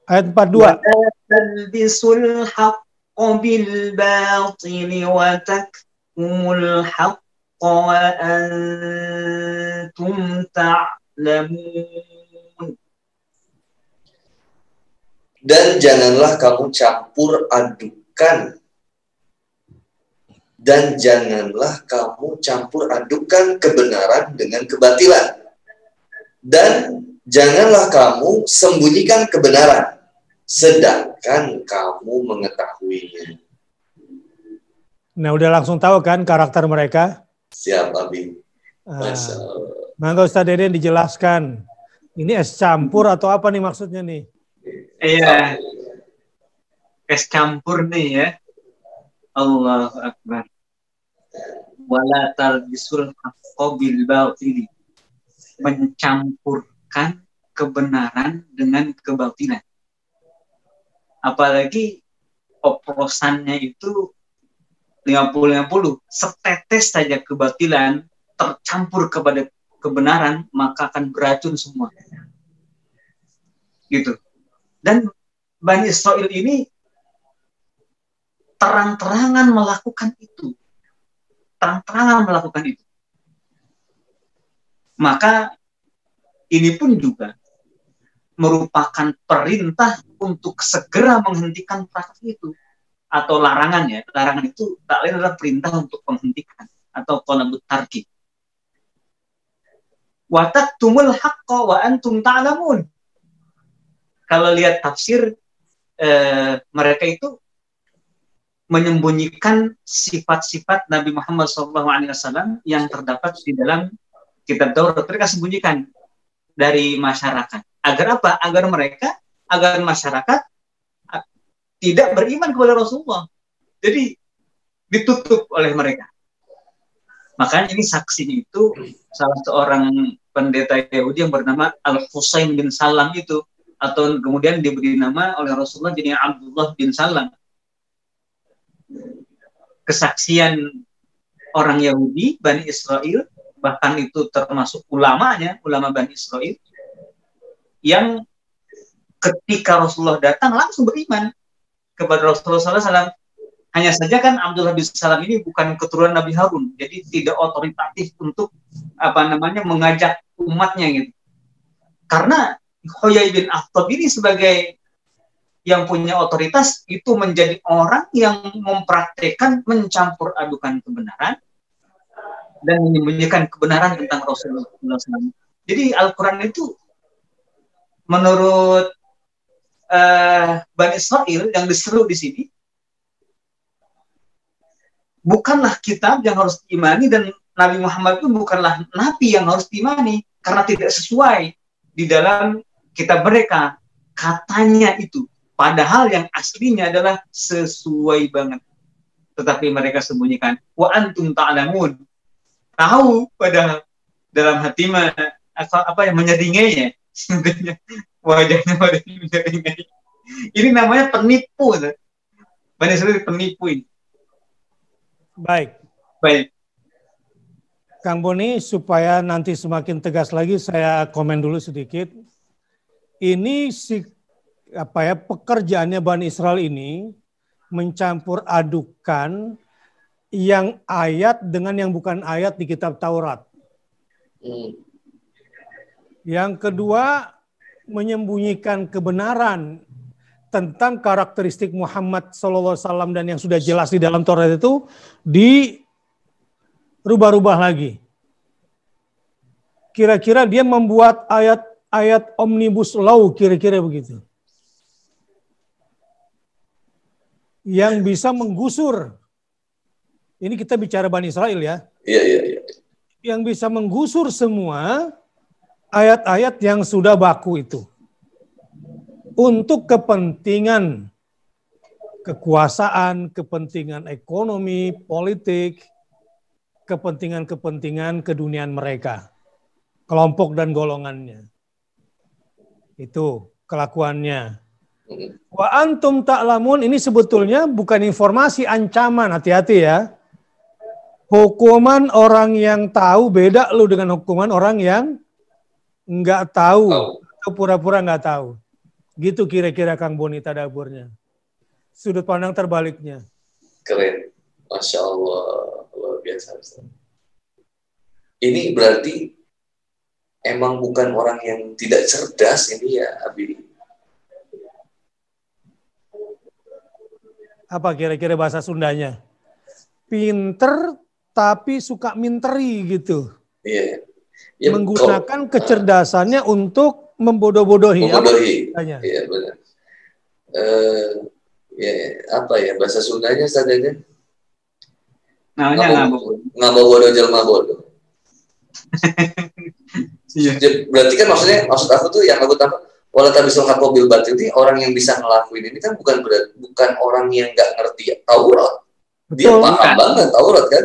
Ayat 42. ولا تلبسوا الحق بالباطل وتكتموا الحق وأنتم تعلمون. Dan janganlah kamu campur adukan. Dan janganlah kamu campur adukan kebenaran dengan kebatilan. Dan janganlah kamu sembunyikan kebenaran, sedangkan kamu mengetahuinya. Nah, udah langsung tahu kan karakter mereka? Siap, Abi. Masya Allah. Maka Ustaz Deden dijelaskan. Ini es campur atau apa nih maksudnya nih? Iya, es campur nih ya. Allahu Akbar. Wala talbisul haqqa bil batil. Mencampurkan kebenaran dengan kebatilan. Apalagi oplosannya itu 50-50. Setetes saja kebatilan tercampur kepada kebenaran, maka akan beracun semua. Gitu. Dan Bani Israil ini terang-terangan melakukan itu. Terang-terangan melakukan itu. Maka ini pun juga merupakan perintah untuk segera menghentikan praktik itu. Atau larangan ya. Larangan itu tak lain adalah perintah untuk menghentikan. Atau qalabut tarki. Wa taktumul haqqa wa antum ta'lamun. Kalau lihat tafsir, mereka itu menyembunyikan sifat-sifat Nabi Muhammad SAW yang terdapat di dalam kitab Taurat. Mereka sembunyikan dari masyarakat. Agar apa? Agar masyarakat tidak beriman kepada Rasulullah. Jadi ditutup oleh mereka. Makanya ini saksinya itu salah seorang pendeta Yahudi yang bernama Al-Husain bin Salam itu. Atau kemudian diberi nama oleh Rasulullah jadi Abdullah bin Salam. Kesaksian orang Yahudi, Bani Israel, bahkan itu termasuk ulamanya, ulama Bani Israel, yang ketika Rasulullah datang langsung beriman kepada Rasulullah SAW. Hanya saja kan Abdullah bin Salam ini bukan keturunan Nabi Harun, jadi tidak otoritatif untuk mengajak umatnya gitu. Karena Huyai bin Akhtab ini sebagai yang punya otoritas itu menjadi orang yang mempraktekkan mencampur adukan kebenaran dan menyembunyikan kebenaran tentang Rasulullah SAW. Jadi Al-Quran itu menurut Bani Israil yang diseru di sini bukanlah kitab yang harus diimani dan Nabi Muhammad itu bukanlah nabi yang harus diimani karena tidak sesuai di dalam kitab mereka katanya itu, padahal yang aslinya adalah sesuai banget, tetapi mereka sembunyikan. Wa antum ta'lamun, tahu pada dalam hati menyeringai wajahnya menyeringai. Ini namanya penipu. Banyak sekali penipu ini. Baik. Kang Boni, supaya nanti semakin tegas lagi, saya komen dulu sedikit. Ini pekerjaannya Bani Israel ini mencampur adukan yang ayat dengan yang bukan ayat di kitab Taurat. Yang kedua, menyembunyikan kebenaran tentang karakteristik Muhammad SAW dan yang sudah jelas di dalam Taurat itu dirubah-rubah lagi. Kira-kira dia membuat ayat omnibus law, kira-kira begitu. Yang bisa menggusur. Ini kita bicara Bani Israel ya. Iya. Yang bisa menggusur semua ayat-ayat yang sudah baku itu. Untuk kepentingan kekuasaan, kepentingan ekonomi, politik, kepentingan-kepentingan keduniaan mereka. Kelompok dan golongannya. Itu kelakuannya. Wa antum ta'lamun ini sebetulnya bukan informasi, ancaman, hati-hati ya. Hukuman orang yang tahu beda lu dengan hukuman orang yang nggak tahu atau pura-pura nggak tahu. Gitu kira-kira Kang Boni tadaburnya. Sudut pandang terbaliknya. Keren. Masya Allah. Luar biasa. Ini berarti emang bukan orang yang tidak cerdas ini ya, Abi. Apa kira-kira bahasa Sundanya? Pinter tapi suka minteri gitu. Iya. Ya, menggunakan kecerdasannya untuk membodoh-bodohi. Membodohi. Apa Iya benar. Ya apa ya bahasa Sundanya sadanya? Namanya ngabobodo jelma bodoh. Iya. Berarti kan maksud aku tuh yang aku tangkap wala tabisul haqqa bil batil ini orang yang bisa ngelakuin ini kan bukan orang yang nggak ngerti Taurat. Dia paham banget Taurat kan.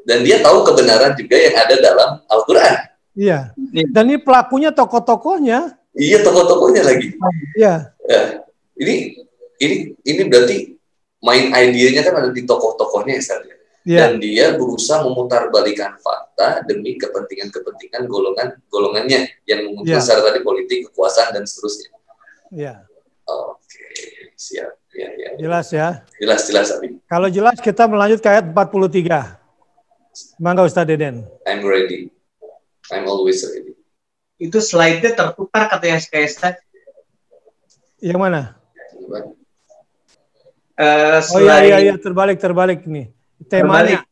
Dan dia tahu kebenaran juga yang ada dalam Al-Quran. Iya. Dan ini pelakunya tokoh-tokohnya. Iya, tokoh-tokohnya lagi. Iya. Ya. Ini berarti main idenya kan ada di tokoh-tokohnya ya, Ustaz. Dan dia berusaha memutarbalikan fakta demi kepentingan golongannya yang menguntungkan secara tadi politik, kekuasaan dan seterusnya. Iya. Oke, siap. Ya. Jelas ya? Jelas, Abi. Kalau jelas kita melanjut ke ayat 43. Mangga Ustaz Deden. I'm ready. I'm always ready. Itu slide-nya tertukar katanya Ustaz. Yang mana? Oh iya, terbalik nih. Temanya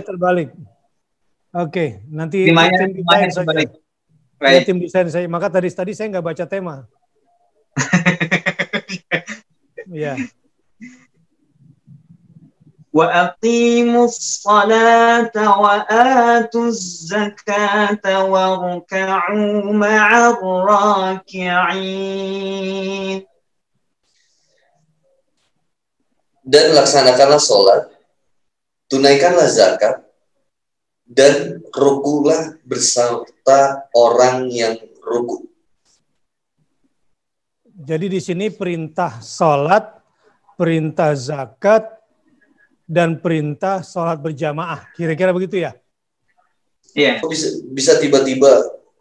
terbalik. Oke, nanti tim desain saja. Ya, tim desain saya. Maka tadi saya nggak baca tema. Ya. Wa aqimus salata wa atuz zakata warka'u ma'ar raki'in. Dan laksanakanlah sholat, tunaikanlah zakat, dan rukulah berserta orang yang ruku. Jadi di sini perintah sholat, perintah zakat, dan perintah sholat berjamaah. Kira-kira begitu ya? Iya. Bisa tiba-tiba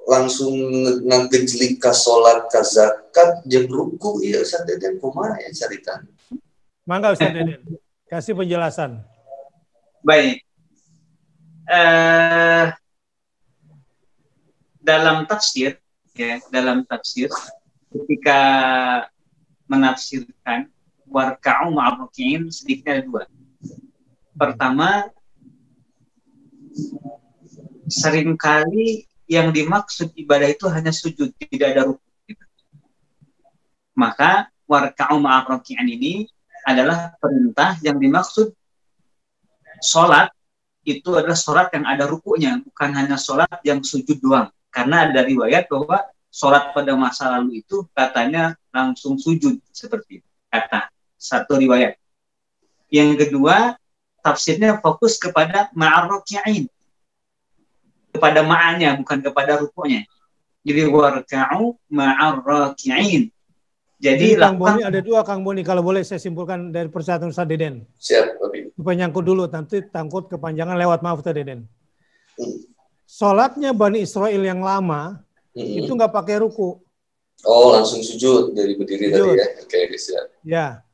langsung ngegejlik ke sholat, ke zakat, jam ruku, iya Ustaz Deden, kumaha ya cerita. Mangga Ustaz Deden, kasih penjelasan. Baik. Dalam tafsir ketika menafsirkan warka'u ma'ar raki'in sedikitnya ada dua. Pertama, seringkali yang dimaksud ibadah itu hanya sujud, tidak ada rukuk. Maka warka'u ma'ar raki'in ini adalah perintah yang dimaksud sholat itu adalah sholat yang ada rukuknya, bukan hanya sholat yang sujud doang. Karena ada riwayat bahwa sholat pada masa lalu itu katanya langsung sujud seperti itu. Kata satu riwayat. Yang kedua, tafsirnya fokus kepada ma'ar raki'in. Kepada ma'anya, bukan kepada rukuknya. Jadi warka'u ma'ar raki'in. Jadi Kang Boni ada dua, Kang Boni. Kalau boleh saya simpulkan dari pernyataan Ustaz Deden. Siap, Abi. Supaya nyangkut dulu, nanti takut kepanjangan lewat, maaf Ustaz Deden. Sholatnya Bani Israel yang lama, itu nggak pakai ruku. Oh, langsung sujud dari berdiri tadi ya. Oke, siap. Ya.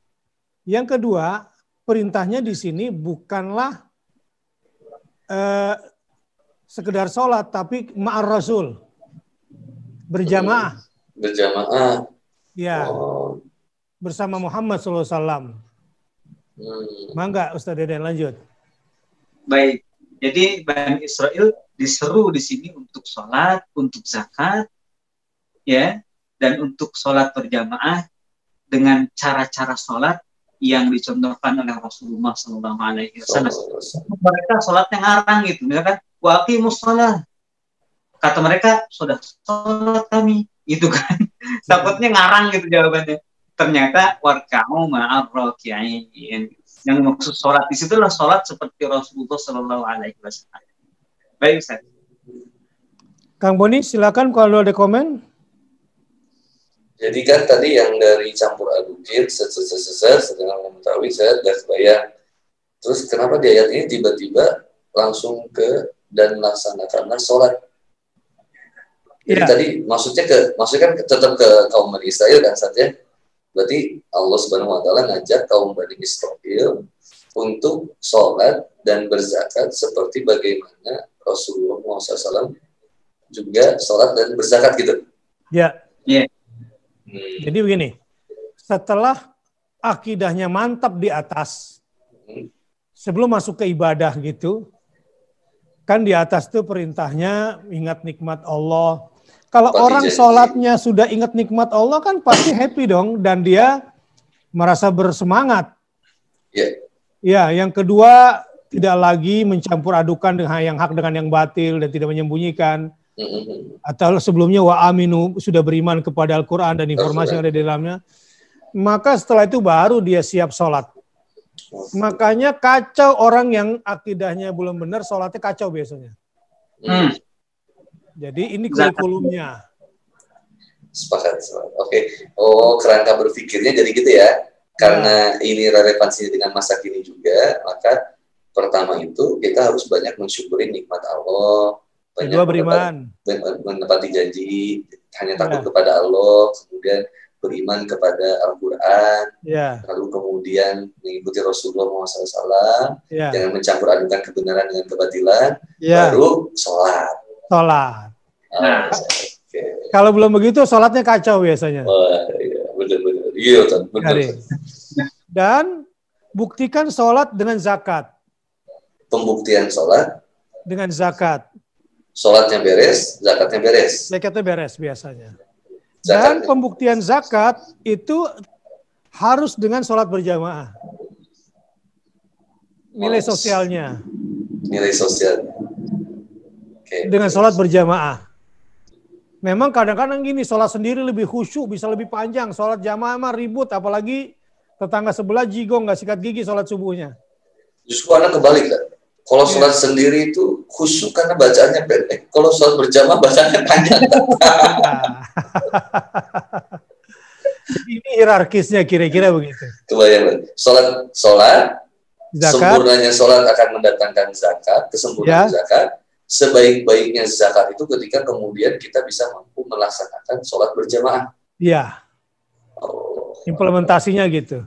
Yang kedua, perintahnya di sini bukanlah sekedar sholat, tapi ma'ar Rasul. Berjamaah. Berjamaah. Ya. Bersama Muhammad SAW. Mangga Ustaz Deden, lanjut. Baik. Jadi Bani Israel diseru di sini untuk sholat, untuk zakat, ya, dan untuk sholat berjamaah dengan cara-cara sholat yang dicontohkan oleh Rasulullah SAW. Mereka sholatnya ngarang gitu, misalkan waqimus sholat. Kata mereka sudah sholat kami, itu kan. Takutnya ngarang gitu jawabannya. Ternyata warka'u ma'ar raki'in. Yang maksud sholat di situlah sholat seperti Rasulullah SAW. Baik Ustaz. Kang Boni silakan kalau ada komen. Jadi kan tadi yang dari campur adukir, sedang mengetahui saya sudah kebayang. Terus kenapa di ayat ini tiba-tiba langsung ke dan melaksanakanlah sholat? Jadi tadi maksudnya kan tetap ke kaum Bani Israel kan saja. Berarti Allah Subhanahu wa taala ngajak kaum Bani Israel untuk sholat dan berzakat seperti bagaimana Rasulullah SAW juga sholat dan berzakat gitu. Ya. Jadi begini, setelah akidahnya mantap di atas, sebelum masuk ke ibadah gitu, kan di atas tuh perintahnya ingat nikmat Allah. Kalau orang sholatnya sudah ingat nikmat Allah kan pasti happy dong, dan dia merasa bersemangat. Ya, yang kedua tidak lagi mencampur adukan dengan yang hak dengan yang batil dan tidak menyembunyikan. Atau sebelumnya wa aminu, sudah beriman kepada Al-Quran dan informasi yang ada di dalamnya. Maka setelah itu baru dia siap sholat. Makanya kacau orang yang akidahnya belum benar, sholatnya kacau biasanya. Jadi ini kurikulumnya. Sepakat. Oke. Oh, kerangka berpikirnya jadi gitu ya. Karena ini relevansinya dengan masa kini juga, maka pertama itu kita harus banyak mensyukuri nikmat Allah. Kedua beriman. Menepati janji, hanya takut kepada Allah, kemudian beriman kepada Al-Quran, lalu kemudian mengikuti Rasulullah SAW, jangan mencampur adukan kebenaran dengan kebatilan, baru sholat. Kalau belum begitu, sholatnya kacau biasanya. Benar-benar. Iya, benar. Dan buktikan sholat dengan zakat. Pembuktian sholat dengan zakat. Sholatnya beres, zakatnya beres. Zakatnya beres biasanya. Dan pembuktian zakat itu harus dengan sholat berjamaah. Nilai sosialnya. Nilai sosialnya. Dengan sholat berjamaah. Memang kadang-kadang gini, sholat sendiri lebih khusyuk, bisa lebih panjang. Sholat jamaah mah ribut, apalagi tetangga sebelah jigong, nggak sikat gigi sholat subuhnya. Justru anak kebalik kan. Kalau sholat sendiri itu khusyuk karena bacaannya pendek. Kalau sholat berjamaah bacaannya panjang. Ini hierarkisnya kira-kira begitu. Kebayang. Sholat, zakat. Sempurnanya sholat akan mendatangkan zakat, kesempurnaan zakat. Sebaik-baiknya zakat itu ketika kemudian kita bisa mampu melaksanakan sholat berjamaah. Iya. Implementasinya gitu.